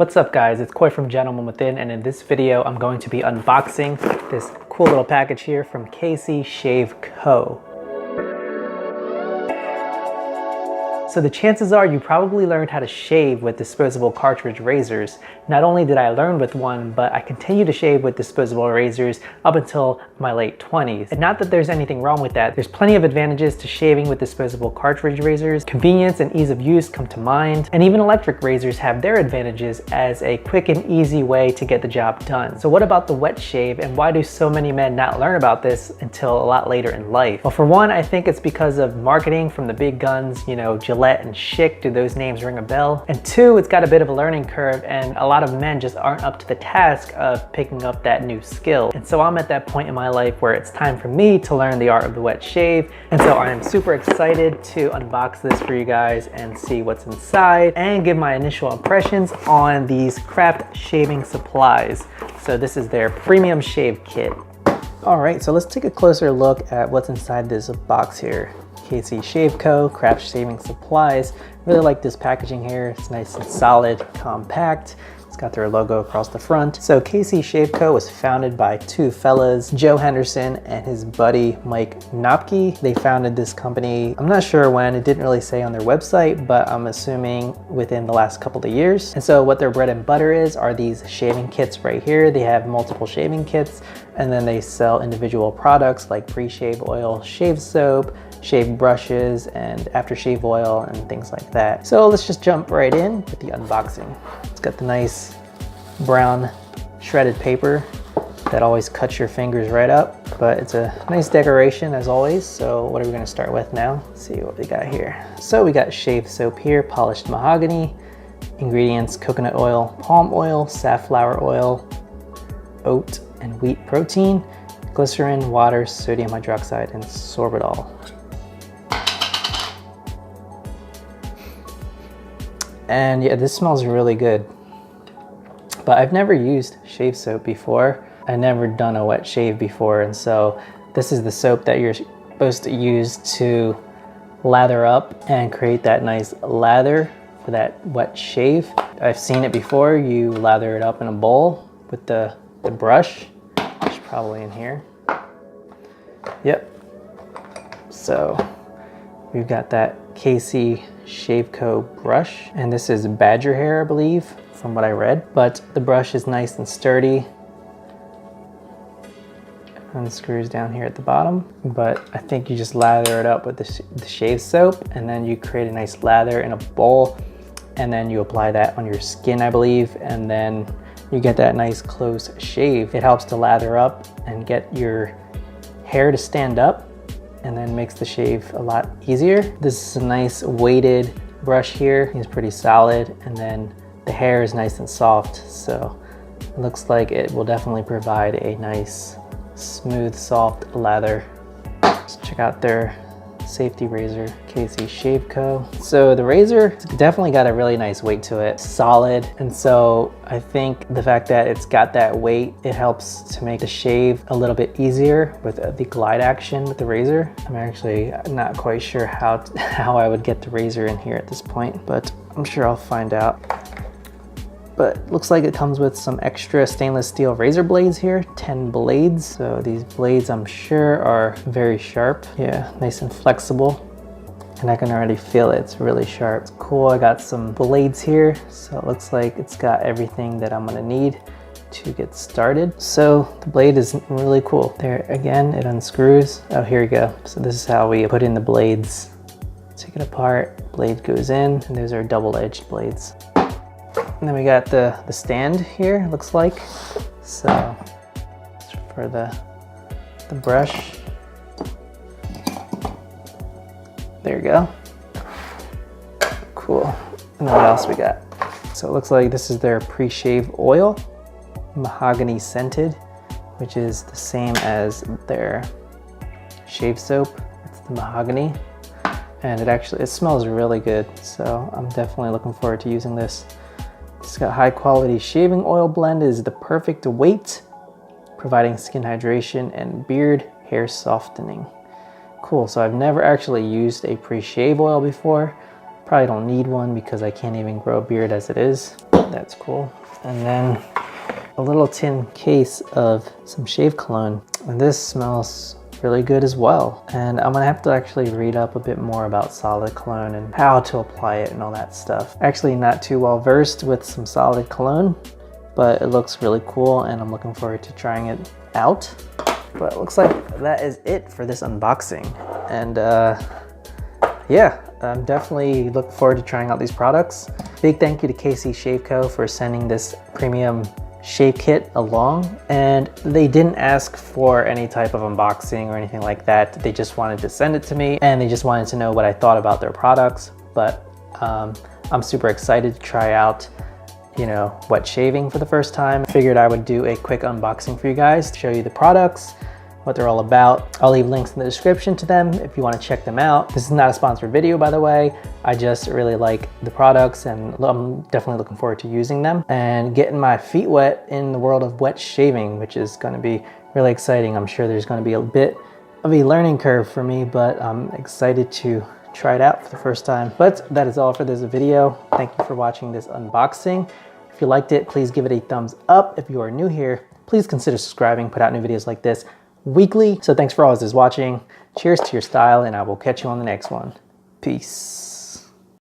What's up guys, it's Koi from Gentleman Within, and in this video I'm going to be unboxing this cool little package here from KC Shave Co. So the chances are you probably learned how to shave with disposable cartridge razors. Not only did I learn with one, but I continue to shave with disposable razors up until my late 20s. And not that there's anything wrong with that. There's plenty of advantages to shaving with disposable cartridge razors. Convenience and ease of use come to mind. And even electric razors have their advantages as a quick and easy way to get the job done. So what about the wet shave, and why do so many men not learn about this until a lot later in life? Well, for one, I think it's because of marketing from the big guns, you know, Gillette and Schick. Do those names ring a bell? And two, it's got a bit of a learning curve, and a lot of men just aren't up to the task of picking up that new skill. And so I'm at that point in my life where it's time for me to learn the art of the wet shave. And so I am super excited to unbox this for you guys and see what's inside and give my initial impressions on these craft shaving supplies. So this is their premium shave kit. All right, so let's take a closer look at what's inside this box here. KC Shave Co. Craft Shaving Supplies. Really like this packaging here. It's nice and solid, compact. It's got their logo across the front. So KC Shave Co. was founded by two fellas, Joe Henderson and his buddy Mike Knopke. They founded this company, I'm not sure when, it didn't really say on their website, but I'm assuming within the last couple of years. And so what their bread and butter are these shaving kits right here. They have multiple shaving kits, and then they sell individual products like pre-shave oil, shave soap, shave brushes, and aftershave oil, and things like that. So let's just jump right in with the unboxing. It's got the nice brown shredded paper that always cuts your fingers right up, but it's a nice decoration as always. So what are we gonna start with now? Let's see what we got here. So we got shave soap here, polished mahogany. Ingredients: coconut oil, palm oil, safflower oil, oat and wheat protein, glycerin, water, sodium hydroxide, and sorbitol. And yeah, this smells really good. But I've never used shave soap before. I've never done a wet shave before, and so this is the soap that you're supposed to use to lather up and create that nice lather for that wet shave. I've seen it before. You lather it up in a bowl with the brush, which is probably in here. Yep. So we've got that KC Shave Co. brush, and this is badger hair, I believe, from what I read. But the brush is nice and sturdy. Unscrews down here at the bottom, but I think you just lather it up with the shave soap, and then you create a nice lather in a bowl, and then you apply that on your skin, I believe, and then you get that nice close shave. It helps to lather up and get your hair to stand up, and then makes the shave a lot easier. This is a nice weighted brush here. It's pretty solid, and then the hair is nice and soft, so it looks like it will definitely provide a nice, smooth, soft lather. Let's check out their safety razor, KC Shave Co. So the razor definitely got a really nice weight to it, solid, and so I think the fact that it's got that weight, it helps to make the shave a little bit easier with the glide action with the razor. I'm actually not quite sure how I would get the razor in here at this point, but I'm sure I'll find out. But looks like it comes with some extra stainless steel razor blades here, 10 blades. So these blades, I'm sure, are very sharp. Yeah, nice and flexible. And I can already feel it, it's really sharp. It's cool, I got some blades here. So it looks like it's got everything that I'm gonna need to get started. So the blade is really cool. There again, it unscrews. Oh, here we go. So this is how we put in the blades. Take it apart, blade goes in, and those are double-edged blades. And then we got the stand here, looks like. So for the brush. There you go. Cool. And then what else we got? So it looks like this is their pre-shave oil, mahogany scented, which is the same as their shave soap. It's the mahogany. And it smells really good. So I'm definitely looking forward to using this. It's got high quality shaving oil blend, is the perfect weight, providing skin hydration and beard hair softening. Cool, so I've never actually used a pre-shave oil before. Probably don't need one because I can't even grow a beard as it is. That's cool. And then a little tin case of some shave cologne. And this smells really good as well. And I'm gonna have to actually read up a bit more about solid cologne and how to apply it and all that stuff. Actually not too well versed with some solid cologne, but it looks really cool and I'm looking forward to trying it out. But it looks like that is it for this unboxing. And yeah, I'm definitely looking forward to trying out these products. Big thank you to KC Shave Co. for sending this premium shave kit along, and they didn't ask for any type of unboxing or anything like that. They just wanted to send it to me and they just wanted to know what I thought about their products. But I'm super excited to try out, you know, wet shaving for the first time. Figured I would do a quick unboxing for you guys to show you the products, what they're all about. I'll leave links in the description to them if you want to check them out. This is not a sponsored video, by the way. I just really like the products and I'm definitely looking forward to using them and getting my feet wet in the world of wet shaving, which is going to be really exciting. I'm sure there's going to be a bit of a learning curve for me, but I'm excited to try it out for the first time. But that is all for this video. Thank you for watching this unboxing. If you liked it, please give it a thumbs up. If you are new here, please consider subscribing. Put out new videos like this weekly. So thanks for always watching. Cheers to your style, and I will catch you on the next one. Peace.